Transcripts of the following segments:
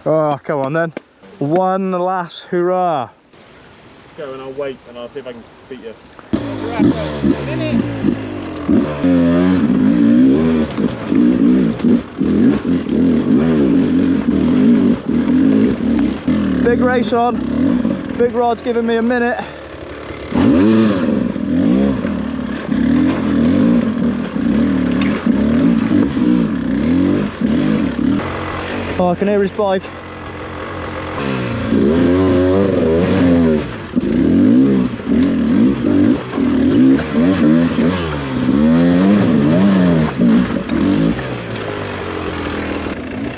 Oh, come on then. One last hurrah. Go and I'll wait and I'll see if I can beat you. Big race on. Big rod's giving me a minute. Oh, I can hear his bike.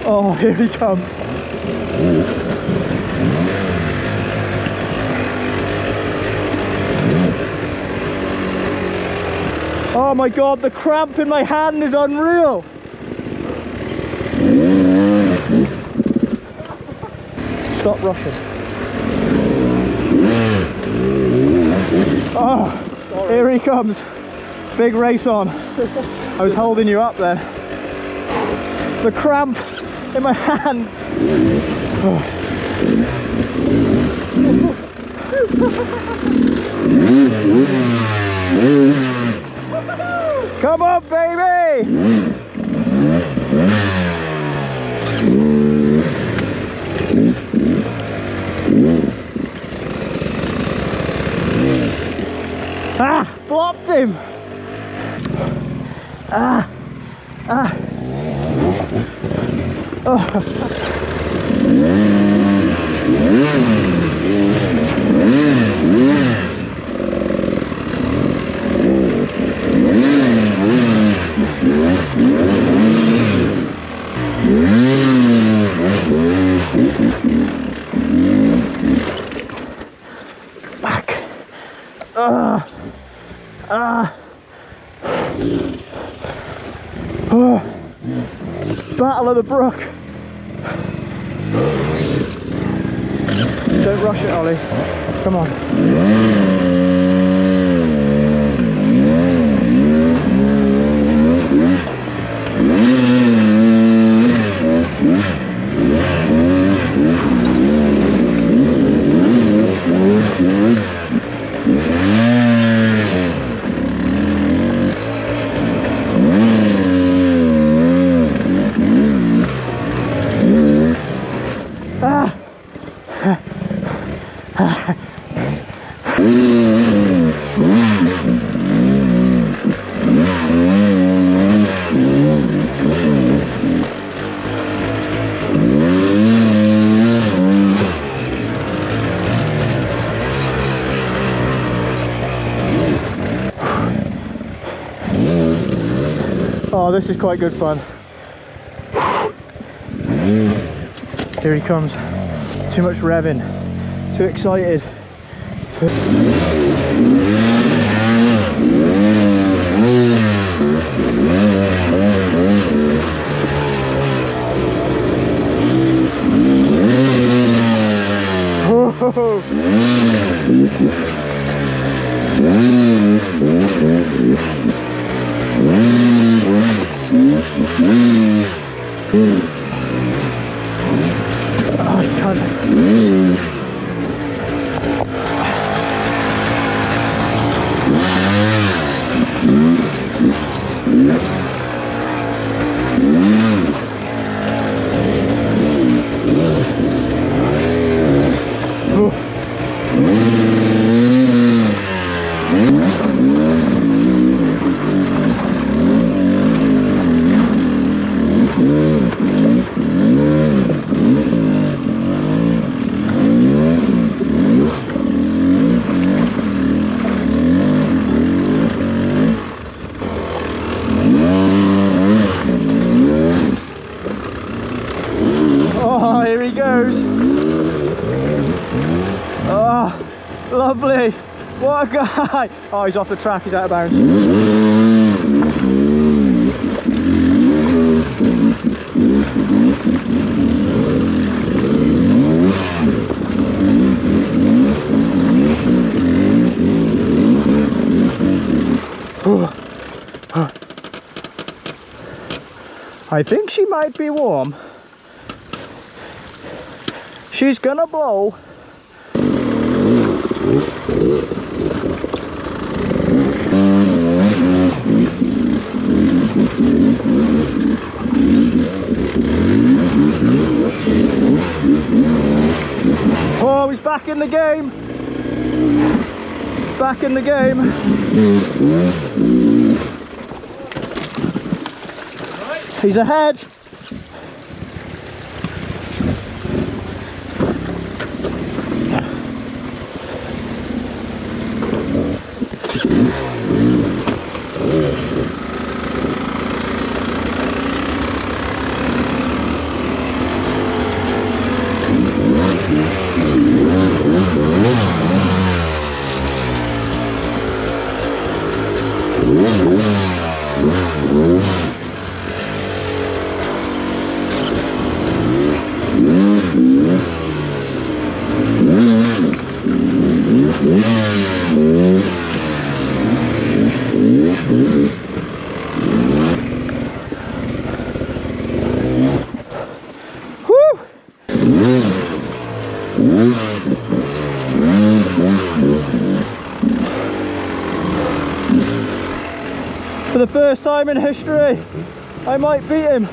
Oh, here he comes. Oh my god, the cramp in my hand is unreal. Stop rushing. Oh, here he comes. Big race on. I was holding you up then. The cramp in my hand. Come on, baby! Ah! Blocked him! Ah! Ah! Oh. Back. Oh. Battle of the brook. Don't rush it, Ollie. Come on. Oh, this is quite good fun. Here he comes. Too much revving. Too excited. Oh, here he goes. Oh, lovely. What a guy. Oh, he's off the track, he's out of bounds. I think she might be warm. She's gonna blow. Oh, he's back in the game. Back in the game. He's ahead. For the first time in history, I might beat him.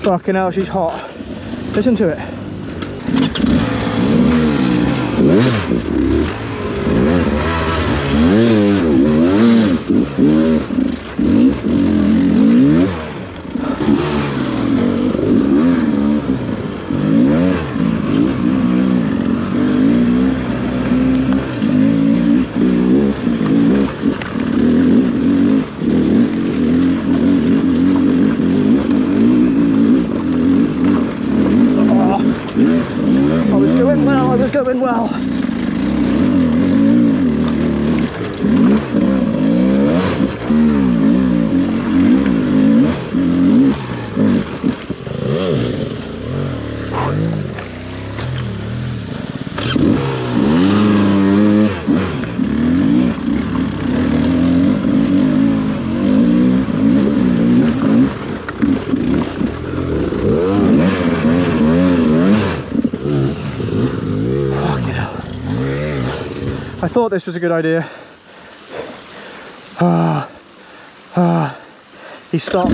Fucking hell, she's hot. Listen to it. I was going well. I thought this was a good idea. He stopped.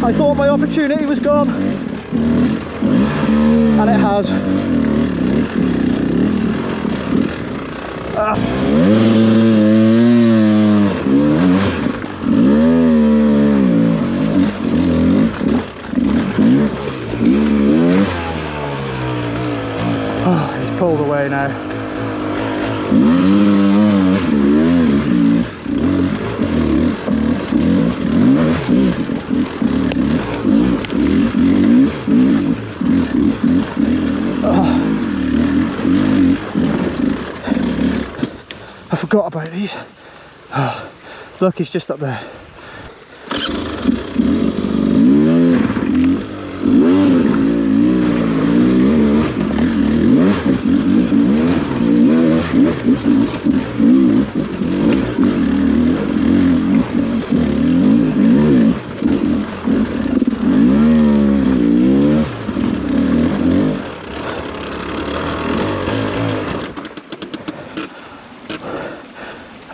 I thought my opportunity was gone, and it has. He's pulled away now. I forgot about these. Look, he's just up there.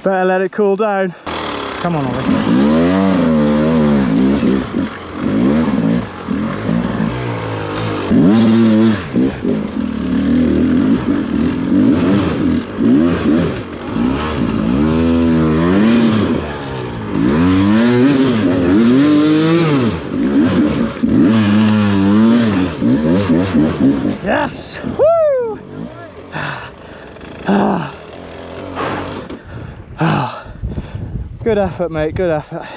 Better let it cool down. Come on, Ollie. Yes! Woo! Good effort, mate, good effort.